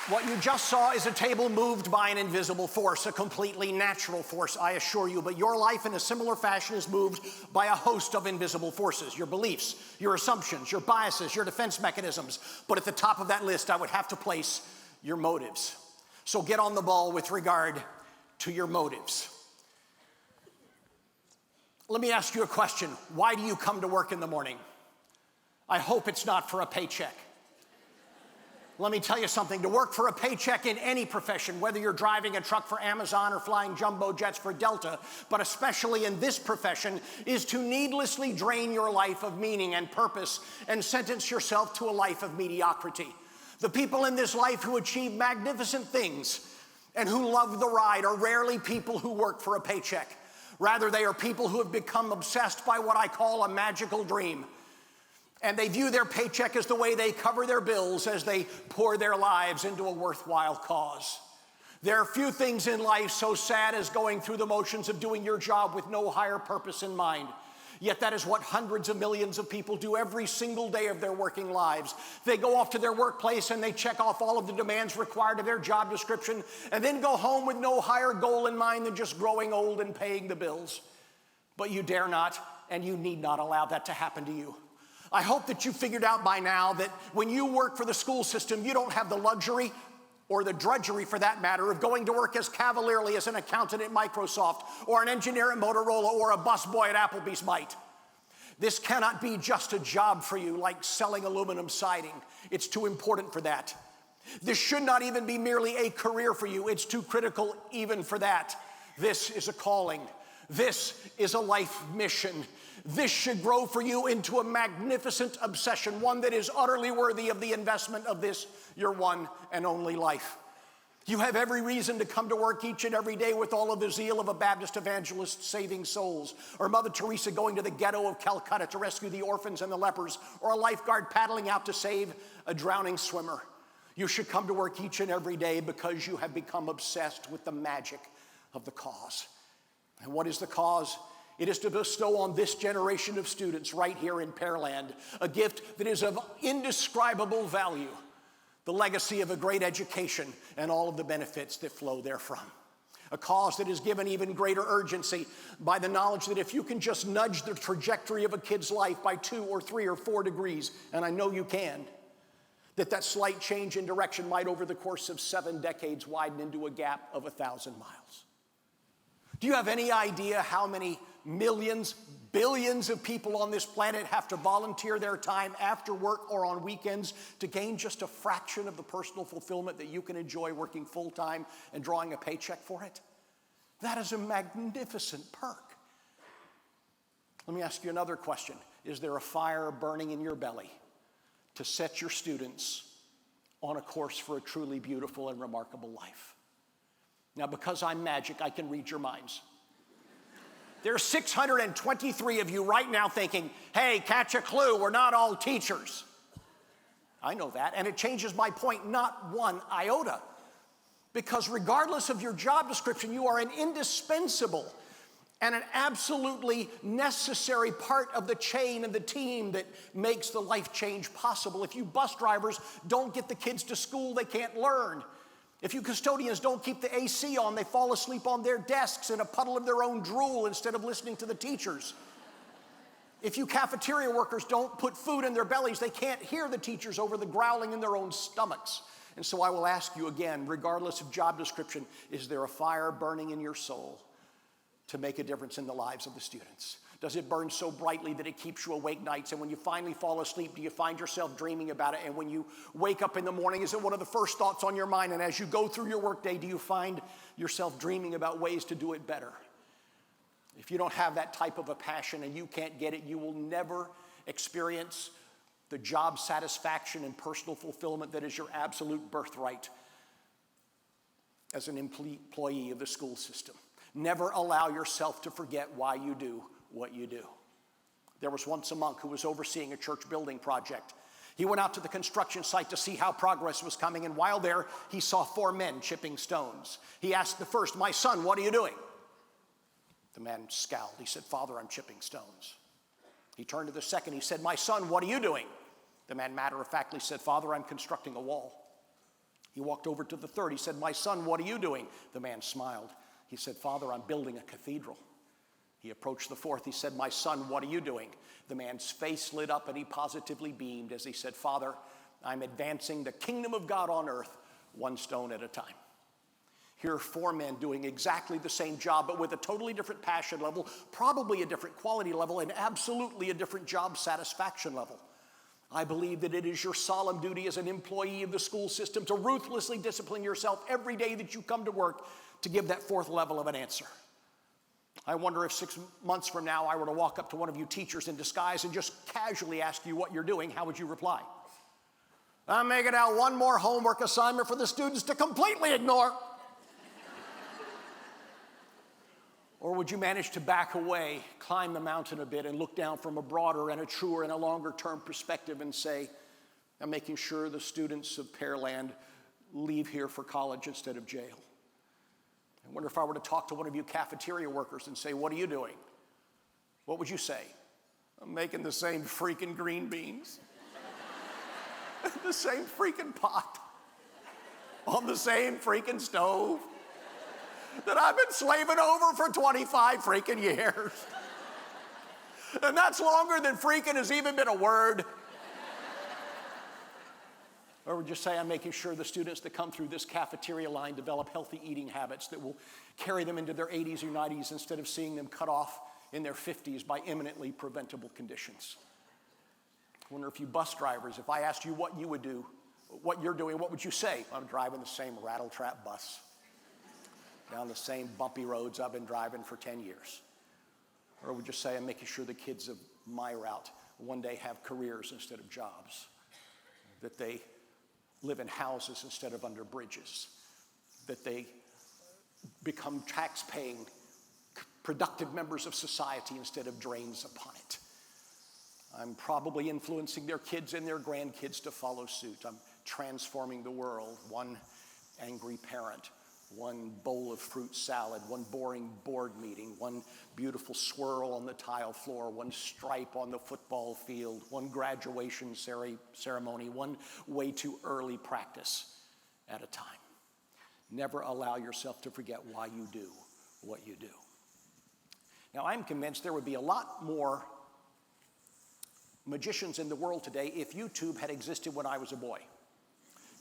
What you just saw is a table moved by an invisible force, a completely natural force, I assure you. But your life in a similar fashion is moved by a host of invisible forces. Your beliefs, your assumptions, your biases, your defense mechanisms. But at the top of that list, I would have to place your motives. So get on the ball with regard to your motives. Let me ask you a question. Why do you come to work in the morning? I hope it's not for a paycheck. Let me tell you something, to work for a paycheck in any profession, whether you're driving a truck for Amazon or flying jumbo jets for Delta, but especially in this profession, is to needlessly drain your life of meaning and purpose and sentence yourself to a life of mediocrity. The people in this life who achieve magnificent things and who love the ride are rarely people who work for a paycheck. Rather, they are people who have become obsessed by what I call a magical dream. And they view their paycheck as the way they cover their bills as they pour their lives into a worthwhile cause. There are few things in life so sad as going through the motions of doing your job with no higher purpose in mind. Yet that is what hundreds of millions of people do every single day of their working lives. They go off to their workplace and they check off all of the demands required of their job description and then go home with no higher goal in mind than just growing old and paying the bills. But you dare not and you need not allow that to happen to you. I hope that you figured out by now that when you work for the school system, you don't have the luxury or the drudgery, for that matter, of going to work as cavalierly as an accountant at Microsoft or an engineer at Motorola or a busboy at Applebee's might. This cannot be just a job for you like selling aluminum siding. It's too important for that. This should not even be merely a career for you. It's too critical even for that. This is a calling. This is a life mission. This should grow for you into a magnificent obsession, one that is utterly worthy of the investment of this, your one and only life. You have every reason to come to work each and every day with all of the zeal of a Baptist evangelist saving souls, or Mother Teresa going to the ghetto of Calcutta to rescue the orphans and the lepers, or a lifeguard paddling out to save a drowning swimmer. You should come to work each and every day because you have become obsessed with the magic of the cause. And what is the cause? It is to bestow on this generation of students right here in Pearland a gift that is of indescribable value, the legacy of a great education and all of the benefits that flow therefrom. A cause that is given even greater urgency by the knowledge that if you can just nudge the trajectory of a kid's life by 2 or 3 or 4 degrees, and I know you can, that slight change in direction might over the course of 7 decades widen into a gap of 1,000 miles. Do you have any idea how many millions, billions of people on this planet have to volunteer their time after work or on weekends to gain just a fraction of the personal fulfillment that you can enjoy working full-time and drawing a paycheck for it? That is a magnificent perk. Let me ask you another question. Is there a fire burning in your belly to set your students on a course for a truly beautiful and remarkable life? Now, because I'm magic, I can read your minds. There are 623 of you right now thinking, hey, catch a clue, we're not all teachers. I know that, and it changes my point not one iota. Because regardless of your job description, you are an indispensable and an absolutely necessary part of the chain and the team that makes the life change possible. If you bus drivers don't get the kids to school, they can't learn. If you custodians don't keep the AC on, they fall asleep on their desks in a puddle of their own drool instead of listening to the teachers. If you cafeteria workers don't put food in their bellies, they can't hear the teachers over the growling in their own stomachs. And so I will ask you again, regardless of job description, is there a fire burning in your soul to make a difference in the lives of the students? Does it burn so brightly that it keeps you awake nights? And when you finally fall asleep, do you find yourself dreaming about it? And when you wake up in the morning, is it one of the first thoughts on your mind? And as you go through your workday, do you find yourself dreaming about ways to do it better? If you don't have that type of a passion and you can't get it, you will never experience the job satisfaction and personal fulfillment that is your absolute birthright as an employee of the school system. Never allow yourself to forget why you do what you do. There was once a monk who was overseeing a church building project. He went out to the construction site to see how progress was coming, and while there, he saw 4 men chipping stones. He asked the first, "My son, what are you doing?" The man scowled. He said, "Father, I'm chipping stones." He turned to the second. He said, "My son, what are you doing?" The man matter-of-factly said, "Father, I'm constructing a wall." He walked over to the third. He said, "My son, what are you doing?" The man smiled. He said, "Father, I'm building a cathedral." He approached the fourth. He said, "My son, what are you doing?" The man's face lit up and he positively beamed as he said, "Father, I'm advancing the kingdom of God on earth one stone at a time." Here are four men doing exactly the same job, but with a totally different passion level, probably a different quality level, and absolutely a different job satisfaction level. I believe that it is your solemn duty as an employee of the school system to ruthlessly discipline yourself every day that you come to work to give that fourth level of an answer. I wonder if 6 months from now I were to walk up to one of you teachers in disguise and just casually ask you what you're doing, how would you reply? "I'm making out one more homework assignment for the students to completely ignore." Or would you manage to back away, climb the mountain a bit, and look down from a broader and a truer and a longer term perspective and say, "I'm making sure the students of Pearland leave here for college instead of jail"? I wonder if I were to talk to one of you cafeteria workers and say, "What are you doing?" What would you say? "I'm making the same freaking green beans." The same freaking pot. On the same freaking stove that I've been slaving over for 25 freaking years. And that's longer than freaking has even been a word. Or would you say, "I'm making sure the students that come through this cafeteria line develop healthy eating habits that will carry them into their 80s or 90s instead of seeing them cut off in their 50s by imminently preventable conditions"? I wonder if you bus drivers, if I asked you what you would do, what you're doing, what would you say? "I'm driving the same rattle-trap bus down the same bumpy roads I've been driving for 10 years. Or would you say, "I'm making sure the kids of my route one day have careers instead of jobs, that they live in houses instead of under bridges, that they become tax-paying, productive members of society instead of drains upon it"? I'm probably influencing their kids and their grandkids to follow suit. I'm transforming the world, one angry parent, one bowl of fruit salad, one boring board meeting, one beautiful swirl on the tile floor, one stripe on the football field, one graduation ceremony, one way too early practice at a time. Never allow yourself to forget why you do what you do. Now, I'm convinced there would be a lot more magicians in the world today if YouTube had existed when I was a boy.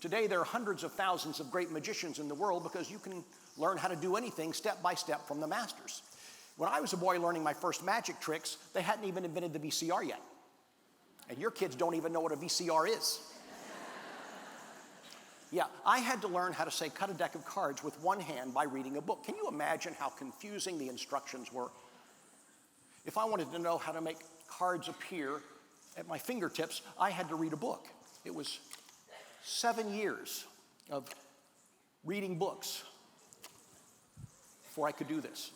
Today, there are hundreds of thousands of great magicians in the world because you can learn how to do anything step by step from the masters. When I was a boy learning my first magic tricks, they hadn't even invented the VCR yet. And your kids don't even know what a VCR is. Yeah, I had to learn how to, say, cut a deck of cards with one hand by reading a book. Can you imagine how confusing the instructions were? If I wanted to know how to make cards appear at my fingertips, I had to read a book. It was 7 years of reading books before I could do this.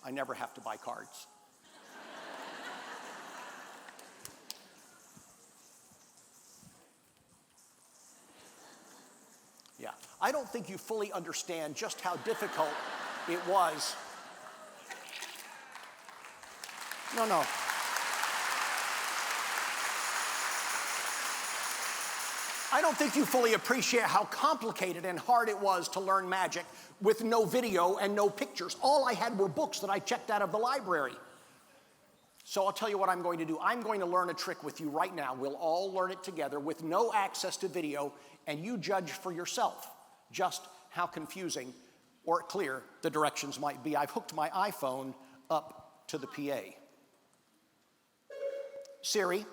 I never have to buy cards. Yeah, I don't think you fully understand just how difficult it was. No. I don't think you fully appreciate how complicated and hard it was to learn magic with no video and no pictures. All I had were books that I checked out of the library. So I'll tell you what I'm going to do. I'm going to learn a trick with you right now. We'll all learn it together with no access to video, and you judge for yourself just how confusing or clear the directions might be. I've hooked my iPhone up to the PA. Siri,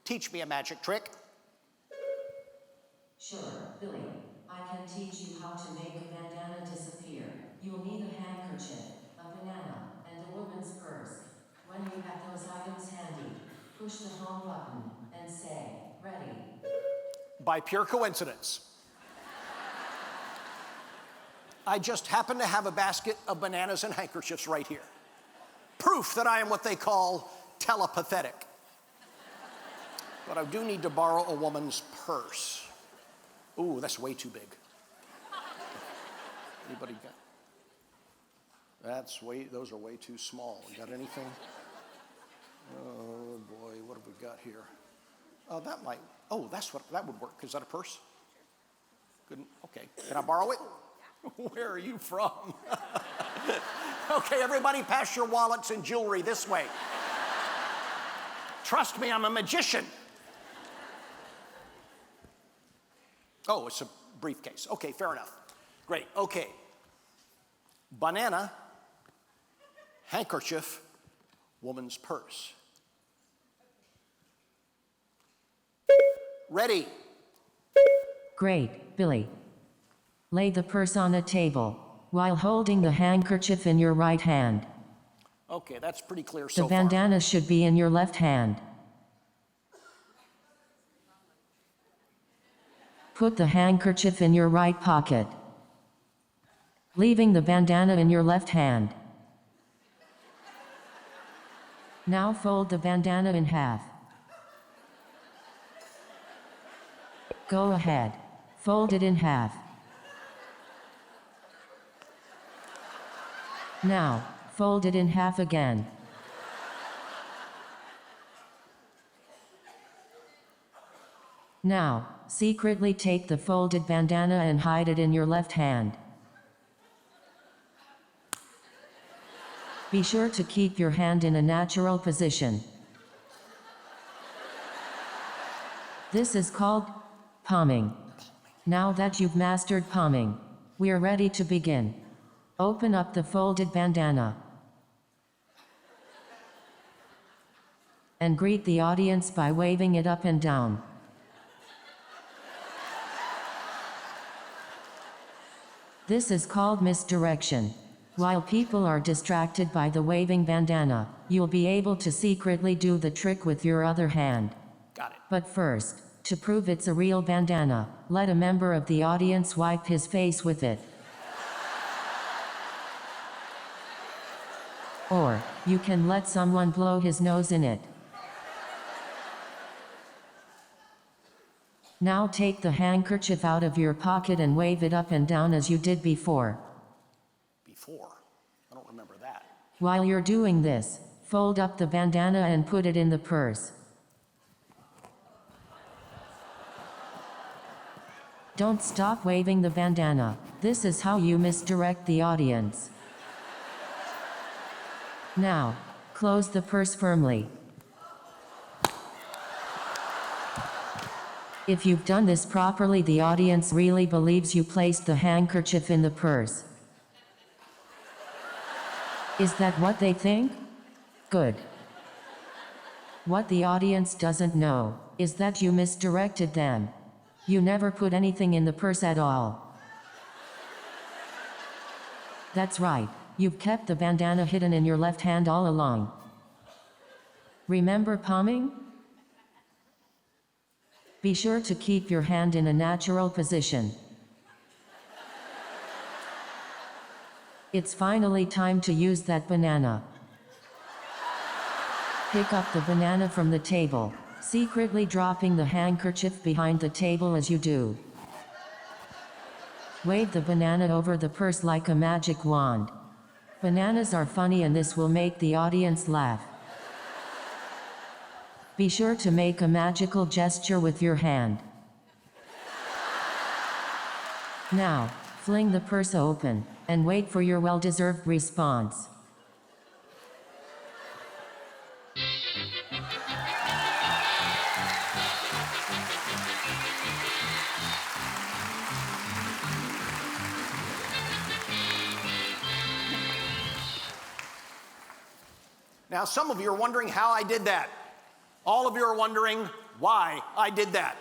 teach me a magic trick. Sure, Billy. I can teach you how to make a bandana disappear. You'll need a handkerchief, a banana, and a woman's purse. When you have those items handy, push the home button and say, "Ready." By pure coincidence, I just happen to have a basket of bananas and handkerchiefs right here. Proof that I am what they call telepathetic. But I do need to borrow a woman's purse. Ooh, that's way too big. Anybody got? Those are way too small. You got anything? Oh boy, what have we got here? That would work. Is that a purse? Good. Okay. Can I borrow it? Where are you from? Okay, everybody pass your wallets and jewelry this way. Trust me, I'm a magician. Oh, it's a briefcase. Okay, fair enough. Great. Okay. Banana, handkerchief, woman's purse. Ready. Great, Billy. Lay the purse on a table while holding the handkerchief in your right hand. Okay, that's pretty clear so The far. bandana should be in your left hand. Put the handkerchief in your right pocket, leaving the bandana in your left hand. Now fold the bandana in half. Go ahead. Fold it in half. Now, fold it in half again. Now, secretly take the folded bandana and hide it in your left hand. Be sure to keep your hand in a natural position. This is called palming. Now that you've mastered palming, we are ready to begin. Open up the folded bandana and greet the audience by waving it up and down. This is called misdirection. While people are distracted by the waving bandana, you'll be able to secretly do the trick with your other hand. Got it. But first, to prove it's a real bandana, let a member of the audience wipe his face with it. Or, you can let someone blow his nose in it. Now take the handkerchief out of your pocket and wave it up and down as you did before. Before? I don't remember that. While you're doing this, fold up the bandana and put it in the purse. Don't stop waving the bandana. This is how you misdirect the audience. Now, close the purse firmly. If you've done this properly, the audience really believes you placed the handkerchief in the purse. Is that what they think? Good. What the audience doesn't know is that you misdirected them. You never put anything in the purse at all. That's right. You've kept the bandana hidden in your left hand all along. Remember palming? Be sure to keep your hand in a natural position. It's finally time to use that banana. Pick up the banana from the table, secretly dropping the handkerchief behind the table as you do. Wave the banana over the purse like a magic wand. Bananas are funny and this will make the audience laugh. Be sure to make a magical gesture with your hand. Now, fling the purse open and wait for your well-deserved response. Now, some of you are wondering how I did that. All of you are wondering why I did that.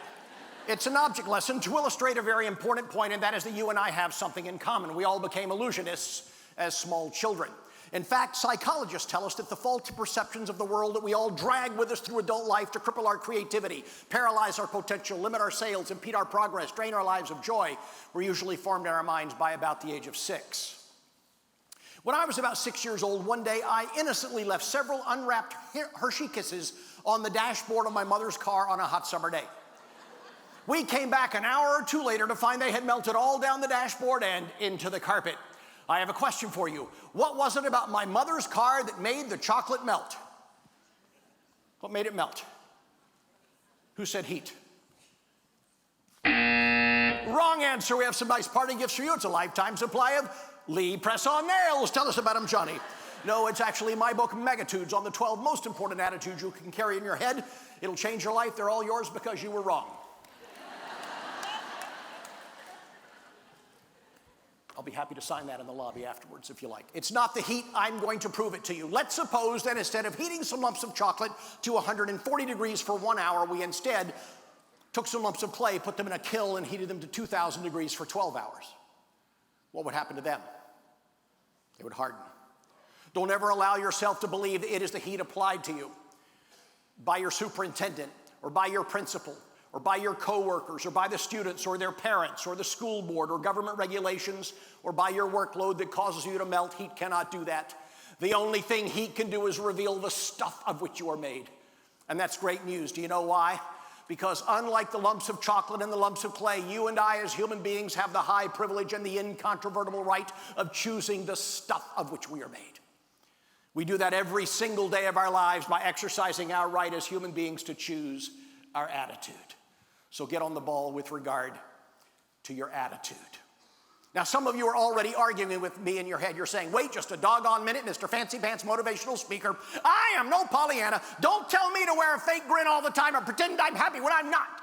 It's an object lesson to illustrate a very important point, and that is that you and I have something in common. We all became illusionists as small children. In fact, psychologists tell us that the faulty perceptions of the world that we all drag with us through adult life to cripple our creativity, paralyze our potential, limit our sales, impede our progress, drain our lives of joy, were usually formed in our minds by about the age of 6. When I was about 6 years old, one day I innocently left several unwrapped Hershey Kisses on the dashboard of my mother's car on a hot summer day. We came back an hour or two later to find they had melted all down the dashboard and into the carpet. I have a question for you. What was it about my mother's car that made the chocolate melt? What made it melt? Who said heat? Wrong answer. We have some nice party gifts for you. It's a lifetime supply of Lee press-on nails. Tell us about them, Johnny. No, it's actually my book, Megatudes, on the 12 most important attitudes you can carry in your head. It'll change your life. They're all yours because you were wrong. I'll be happy to sign that in the lobby afterwards if you like. It's not the heat. I'm going to prove it to you. Let's suppose that instead of heating some lumps of chocolate to 140 degrees for 1 hour, we instead took some lumps of clay, put them in a kiln, and heated them to 2,000 degrees for 12 hours. What would happen to them? They would harden. Don't ever allow yourself to believe that it is the heat applied to you by your superintendent or by your principal or by your coworkers or by the students or their parents or the school board or government regulations or by your workload that causes you to melt. Heat cannot do that. The only thing heat can do is reveal the stuff of which you are made. And that's great news. Do you know why? Because unlike the lumps of chocolate and the lumps of clay, you and I as human beings have the high privilege and the incontrovertible right of choosing the stuff of which we are made. We do that every single day of our lives by exercising our right as human beings to choose our attitude. So get on the ball with regard to your attitude. Now, some of you are already arguing with me in your head. You're saying, wait just a doggone minute, Mr. Fancy Pants motivational speaker. I am no Pollyanna. Don't tell me to wear a fake grin all the time or pretend I'm happy when I'm not.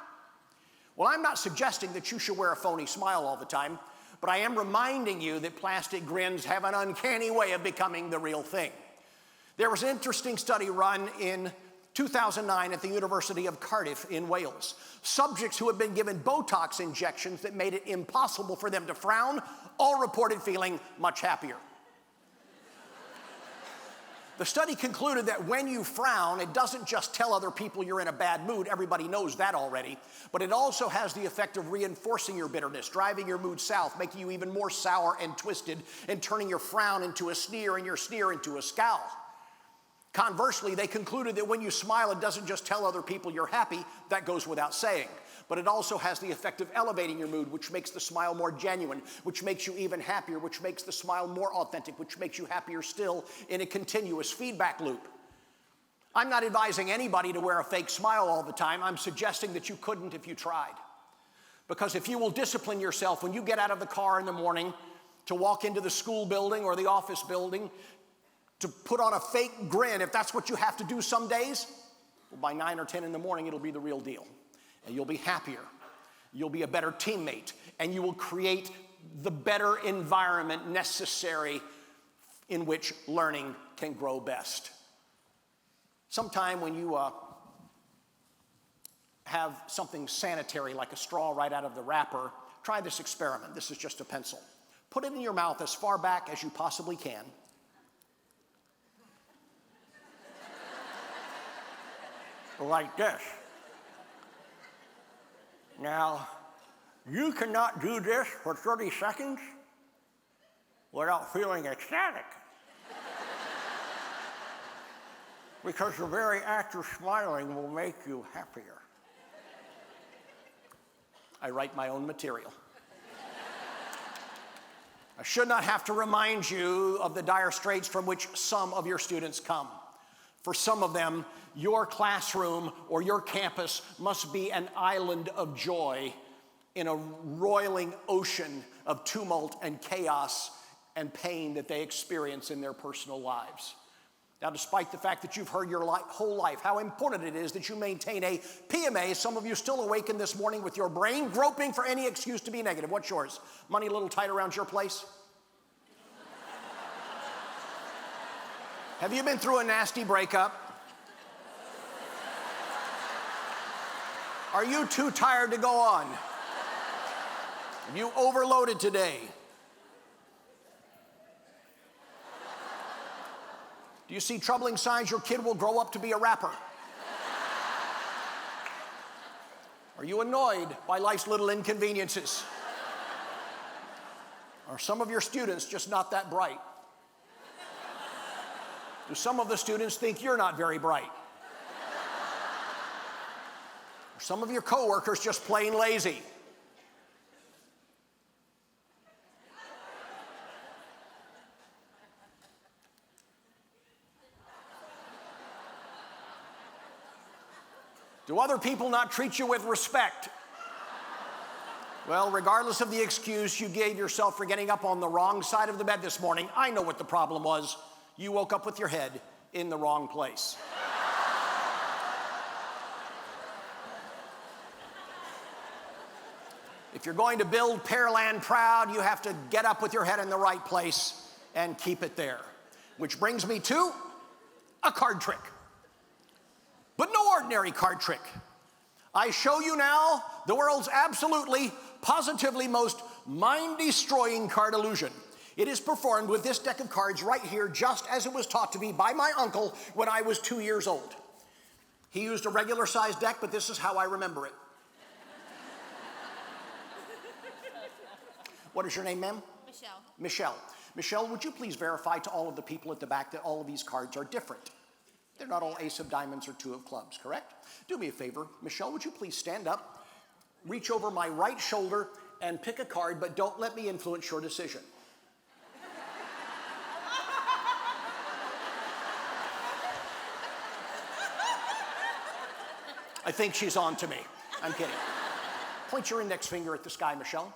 Well, I'm not suggesting that you should wear a phony smile all the time, but I am reminding you that plastic grins have an uncanny way of becoming the real thing. There was an interesting study run in 2009 at the University of Cardiff in Wales. Subjects who had been given Botox injections that made it impossible for them to frown all reported feeling much happier. The study concluded that when you frown, it doesn't just tell other people you're in a bad mood, everybody knows that already, but it also has the effect of reinforcing your bitterness, driving your mood south, making you even more sour and twisted, and turning your frown into a sneer and your sneer into a scowl. Conversely, they concluded that when you smile, it doesn't just tell other people you're happy, that goes without saying, but it also has the effect of elevating your mood, which makes the smile more genuine, which makes you even happier, which makes the smile more authentic, which makes you happier still in a continuous feedback loop. I'm not advising anybody to wear a fake smile all the time. I'm suggesting that you couldn't if you tried. Because if you will discipline yourself when you get out of the car in the morning to walk into the school building or the office building, to put on a fake grin, if that's what you have to do some days, well, by 9 or 10 in the morning, it'll be the real deal. And you'll be happier. You'll be a better teammate. And you will create the better environment necessary in which learning can grow best. Sometime when you have something sanitary like a straw right out of the wrapper, try this experiment. This is just a pencil. Put it in your mouth as far back as you possibly can. Like this. Now, you cannot do this for 30 seconds without feeling ecstatic. Because the very act of smiling will make you happier. I write my own material. I should not have to remind you of the dire straits from which some of your students come. For some of them, your classroom or your campus must be an island of joy in a roiling ocean of tumult and chaos and pain that they experience in their personal lives. Now, despite the fact that you've heard your whole life how important it is that you maintain a PMA, some of you still awakened this morning with your brain groping for any excuse to be negative. What's yours? Money a little tight around your place? Have you been through a nasty breakup? Are you too tired to go on? Have you overloaded today? Do you see troubling signs your kid will grow up to be a rapper? Are you annoyed by life's little inconveniences? Are some of your students just not that bright? Do some of the students think you're not very bright? Are some of your coworkers just plain lazy? Do other people not treat you with respect? Well, regardless of the excuse you gave yourself for getting up on the wrong side of the bed this morning, I know what the problem was. You woke up with your head in the wrong place. If you're going to build Pearland proud, you have to get up with your head in the right place and keep it there. Which brings me to a card trick. But no ordinary card trick. I show you now the world's absolutely, positively most mind-destroying card illusion. It is performed with this deck of cards right here, just as it was taught to me by my uncle when I was 2 years old. He used a regular-sized deck, but this is how I remember it. What is your name, ma'am? Michelle. Michelle. Michelle, would you please verify to all of the people at the back that all of these cards are different? They're not all ace of diamonds or two of clubs, correct? Do me a favor. Michelle, would you please stand up, reach over my right shoulder, and pick a card, but don't let me influence your decision. I think she's on to me. I'm kidding. Point your index finger at the sky, Michelle.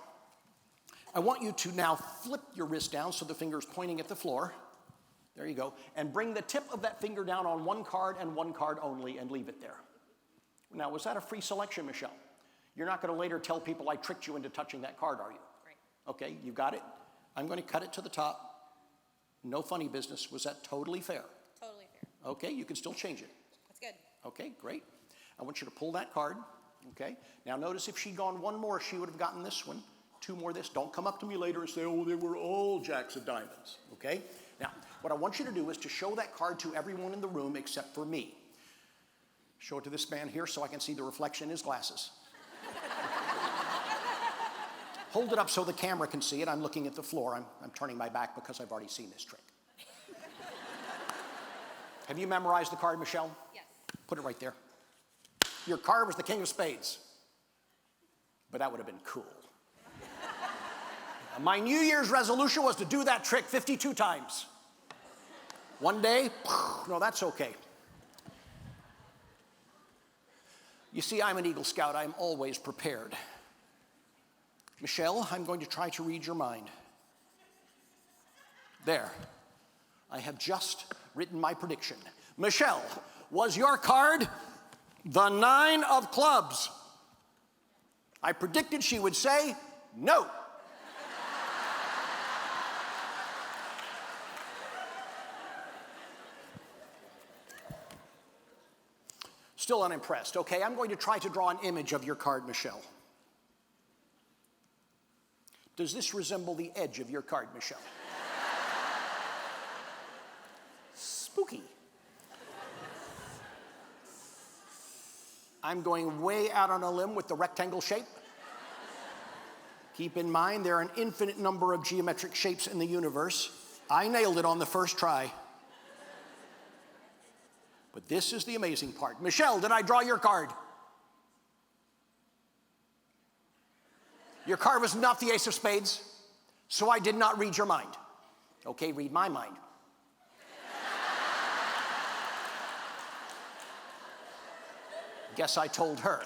I want you to now flip your wrist down so the finger's pointing at the floor. There you go. And bring the tip of that finger down on one card and one card only and leave it there. Now, was that a free selection, Michelle? You're not going to later tell people I tricked you into touching that card, are you? Right. Okay, you got it? I'm going to cut it to the top. No funny business. Was that totally fair? Totally fair. Okay, you can still change it. That's good. Okay, great. I want you to pull that card. Okay, now notice if she'd gone one more, she would have gotten this one. Two more this. Don't come up to me later and say, oh, they were all jacks of diamonds. Okay? Now, what I want you to do is to show that card to everyone in the room except for me. Show it to this man here so I can see the reflection in his glasses. Hold it up so the camera can see it. I'm looking at the floor. I'm turning my back because I've already seen this trick. Have you memorized the card, Michelle? Yes. Put it right there. Your card was the king of spades. But that would have been cool. My New Year's resolution was to do that trick 52 times. One day, no, that's okay. You see, I'm an Eagle Scout. I'm always prepared. Michelle, I'm going to try to read your mind. There. I have just written my prediction. Michelle, was your card the 9 of clubs? I predicted she would say no. Still unimpressed. Okay, I'm going to try to draw an image of your card, Michelle. Does this resemble the edge of your card, Michelle? Spooky. I'm going way out on a limb with the rectangle shape. Keep in mind, there are an infinite number of geometric shapes in the universe. I nailed it on the first try. But this is the amazing part. Michelle, did I draw your card? Your card was not the ace of spades, so I did not read your mind. Okay, read my mind. Guess I told her.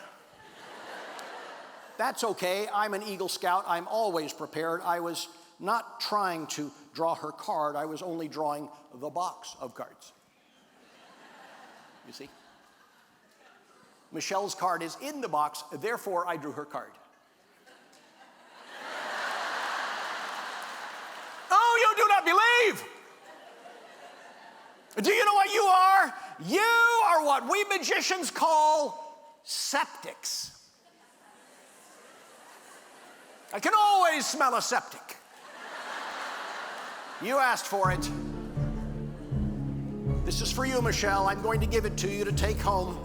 That's okay, I'm an Eagle Scout. I'm always prepared. I was not trying to draw her card. I was only drawing the box of cards. You see? Michelle's card is in the box, therefore I drew her card. Oh, you do not believe! Do you know what you are? You are what we magicians call septics. I can always smell a septic. You asked for it. This is for you, Michelle. I'm going to give it to you to take home.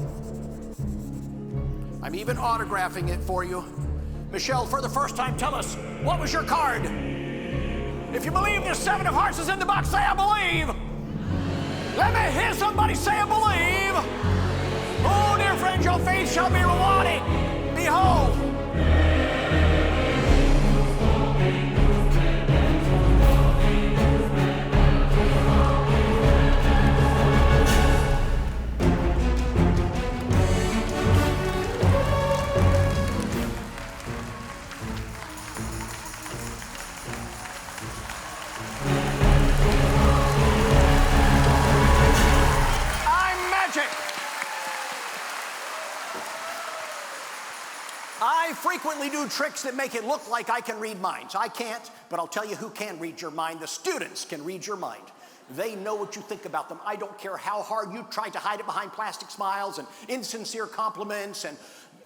I'm even autographing it for you. Michelle, for the first time, tell us, what was your card? If you believe the 7 of hearts is in the box, say I believe. Let me hear somebody say I believe. Oh, dear friends, your faith shall be rewarded. Behold. I frequently do tricks that make it look like I can read minds. I can't, but I'll tell you who can read your mind. The students can read your mind. They know what you think about them. I don't care how hard you try to hide it behind plastic smiles and insincere compliments and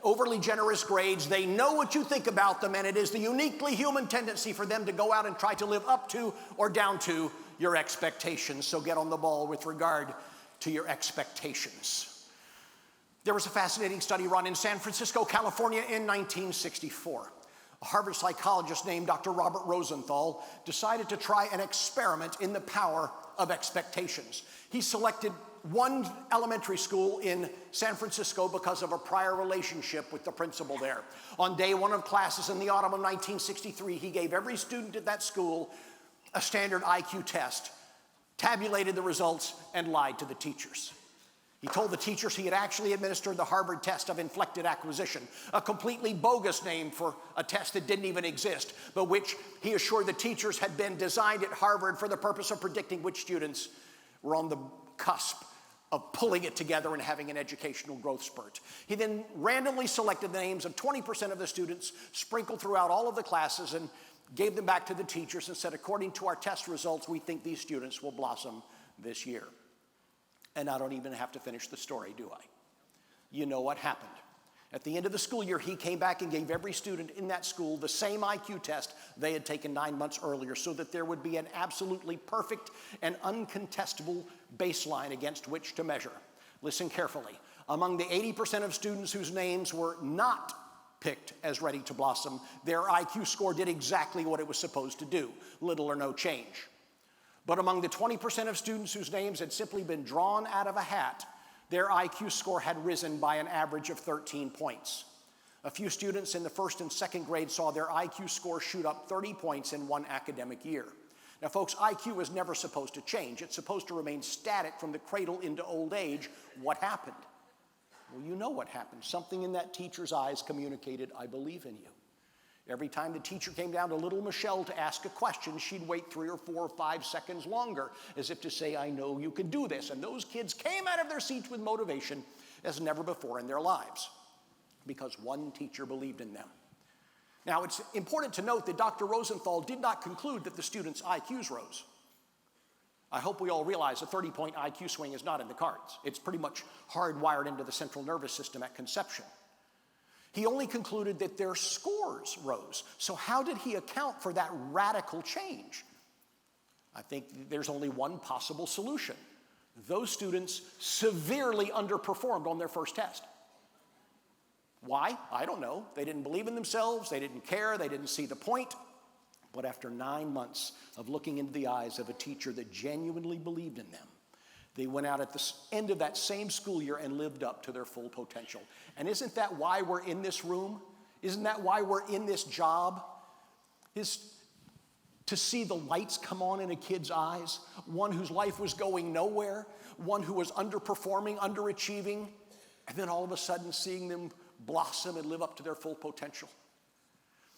overly generous grades. They know what you think about them, and it is the uniquely human tendency for them to go out and try to live up to or down to your expectations. So get on the ball with regard to your expectations. There was a fascinating study run in San Francisco, California in 1964. A Harvard psychologist named Dr. Robert Rosenthal decided to try an experiment in the power of expectations. He selected one elementary school in San Francisco because of a prior relationship with the principal there. On day one of classes in the autumn of 1963, he gave every student at that school a standard IQ test, tabulated the results, and lied to the teachers. He told the teachers he had actually administered the Harvard test of inflected acquisition, a completely bogus name for a test that didn't even exist, but which he assured the teachers had been designed at Harvard for the purpose of predicting which students were on the cusp of pulling it together and having an educational growth spurt. He then randomly selected the names of 20% of the students, sprinkled throughout all of the classes, and gave them back to the teachers and said, according to our test results, we think these students will blossom this year. And I don't even have to finish the story, do I? You know what happened. At the end of the school year, he came back and gave every student in that school the same IQ test they had taken 9 months earlier, so that there would be an absolutely perfect and uncontestable baseline against which to measure. Listen carefully. Among the 80% of students whose names were not picked as ready to blossom, their IQ score did exactly what it was supposed to do, little or no change. But among the 20% of students whose names had simply been drawn out of a hat, their IQ score had risen by an average of 13 points. A few students in the first and second grade saw their IQ score shoot up 30 points in one academic year. Now, folks, IQ is never supposed to change. It's supposed to remain static from the cradle into old age. What happened? Well, you know what happened. Something in that teacher's eyes communicated, I believe in you. Every time the teacher came down to little Michelle to ask a question, she'd wait 3 or 4 or 5 seconds longer, as if to say, I know you can do this. And those kids came out of their seats with motivation as never before in their lives, because one teacher believed in them. Now, it's important to note that Dr. Rosenthal did not conclude that the students' IQs rose. I hope we all realize a 30-point IQ swing is not in the cards. It's pretty much hardwired into the central nervous system at conception. He only concluded that their scores rose. So how did he account for that radical change? I think there's only one possible solution. Those students severely underperformed on their first test. Why? I don't know. They didn't believe in themselves. They didn't care. They didn't see the point. But after 9 months of looking into the eyes of a teacher that genuinely believed in them, they went out at the end of that same school year and lived up to their full potential. And isn't that why we're in this room? Isn't that why we're in this job? Is to see the lights come on in a kid's eyes, one whose life was going nowhere, one who was underperforming, underachieving, and then all of a sudden seeing them blossom and live up to their full potential.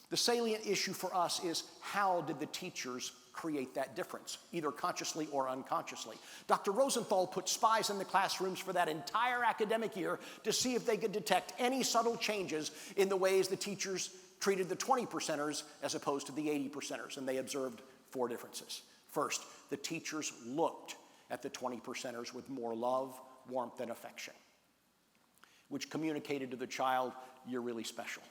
The salient issue for us is, how did the teachers create that difference, either consciously or unconsciously? Dr. Rosenthal put spies in the classrooms for that entire academic year to see if they could detect any subtle changes in the ways the teachers treated the 20%ers as opposed to the 80%ers, and they observed 4 differences. First, the teachers looked at the 20%ers with more love, warmth, and affection, which communicated to the child, you're really special.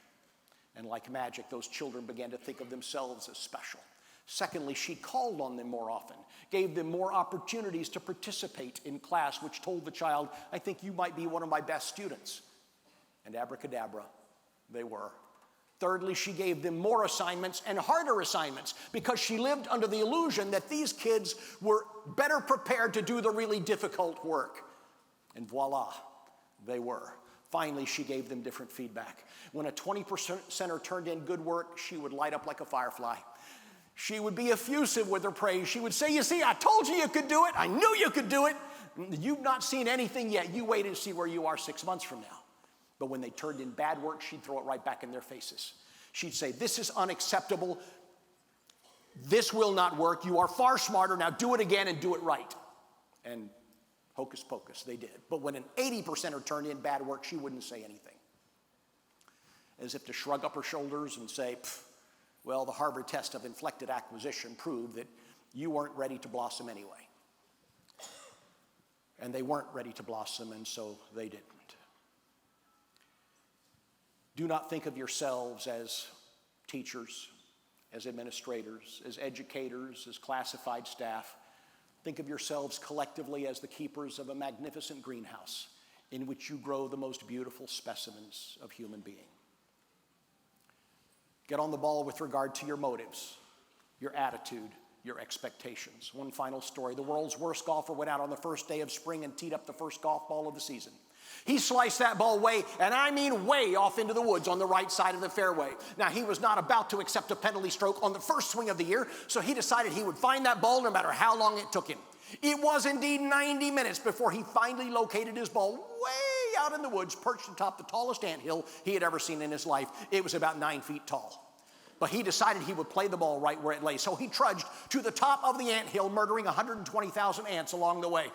And like magic, those children began to think of themselves as special. Secondly, she called on them more often, gave them more opportunities to participate in class, which told the child, I think you might be one of my best students. And abracadabra, they were. Thirdly, she gave them more assignments and harder assignments, because she lived under the illusion that these kids were better prepared to do the really difficult work. And voila, they were. Finally, she gave them different feedback. When a 20%er turned in good work, she would light up like a firefly. She would be effusive with her praise. She would say, you see, I told you you could do it. I knew you could do it. You've not seen anything yet. You wait and see where you are 6 months from now. But when they turned in bad work, she'd throw it right back in their faces. She'd say, this is unacceptable. This will not work. You are far smarter. Now do it again and do it right. And hocus pocus, they did. But when an 80%er turned in bad work, she wouldn't say anything. as if to shrug up her shoulders and say, well, the Harvard test of inflected acquisition proved that you weren't ready to blossom anyway. And they weren't ready to blossom, and so they didn't. Do not think of yourselves as teachers, as administrators, as educators, as classified staff. Think of yourselves collectively as the keepers of a magnificent greenhouse in which you grow the most beautiful specimens of human being. Get on the ball with regard to your motives, your attitude, your expectations. One final story. The world's worst golfer went out on the first day of spring and teed up the first golf ball of the season. He sliced that ball way, and I mean way off into the woods on the right side of the fairway. Now, he was not about to accept a penalty stroke on the first swing of the year, so he decided he would find that ball no matter how long it took him. It was indeed 90 minutes before he finally located his ball way out in the woods, perched atop the tallest anthill he had ever seen in his life. It was about 9 feet tall. But he decided he would play the ball right where it lay, so he trudged to the top of the anthill, murdering 120,000 ants along the way.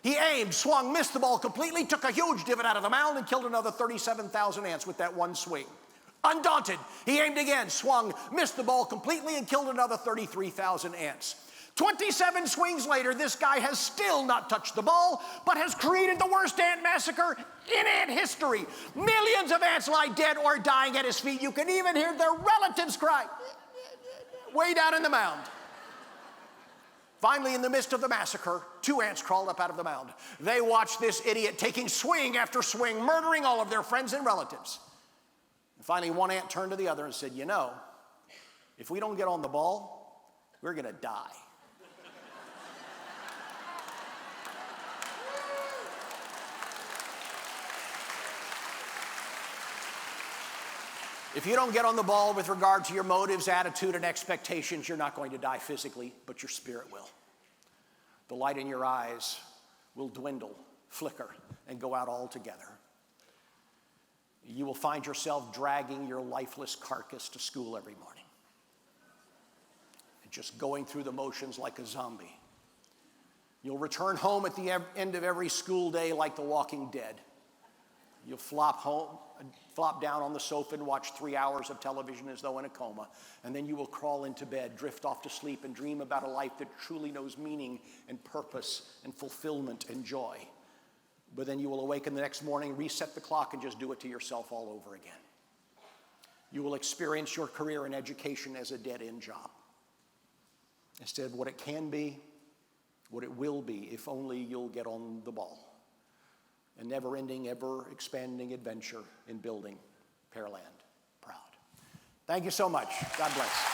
He aimed, swung, missed the ball completely, took a huge divot out of the mound, and killed another 37,000 ants with that one swing. Undaunted, he aimed again, swung, missed the ball completely, and killed another 33,000 ants. 27 swings later, this guy has still not touched the ball, but has created the worst ant massacre in ant history. Millions of ants lie dead or dying at his feet. You can even hear their relatives cry way down in the mound. Finally, in the midst of the massacre, 2 ants crawled up out of the mound. They watched this idiot taking swing after swing, murdering all of their friends and relatives. And finally, one ant turned to the other and said, you know, if we don't get on the ball, we're going to die. If you don't get on the ball with regard to your motives, attitude, and expectations, you're not going to die physically, but your spirit will. The light in your eyes will dwindle, flicker, and go out altogether. You will find yourself dragging your lifeless carcass to school every morning, and just going through the motions like a zombie. You'll return home at the end of every school day like the Walking Dead. You'll flop down on the sofa and watch 3 hours of television as though in a coma. And then you will crawl into bed, drift off to sleep, and dream about a life that truly knows meaning and purpose and fulfillment and joy. But then you will awaken the next morning, reset the clock, and just do it to yourself all over again. You will experience your career in education as a dead-end job, instead of what it can be, what it will be, if only you'll get on the ball. A never-ending, ever-expanding adventure in building Pearland proud. Thank you so much. God bless.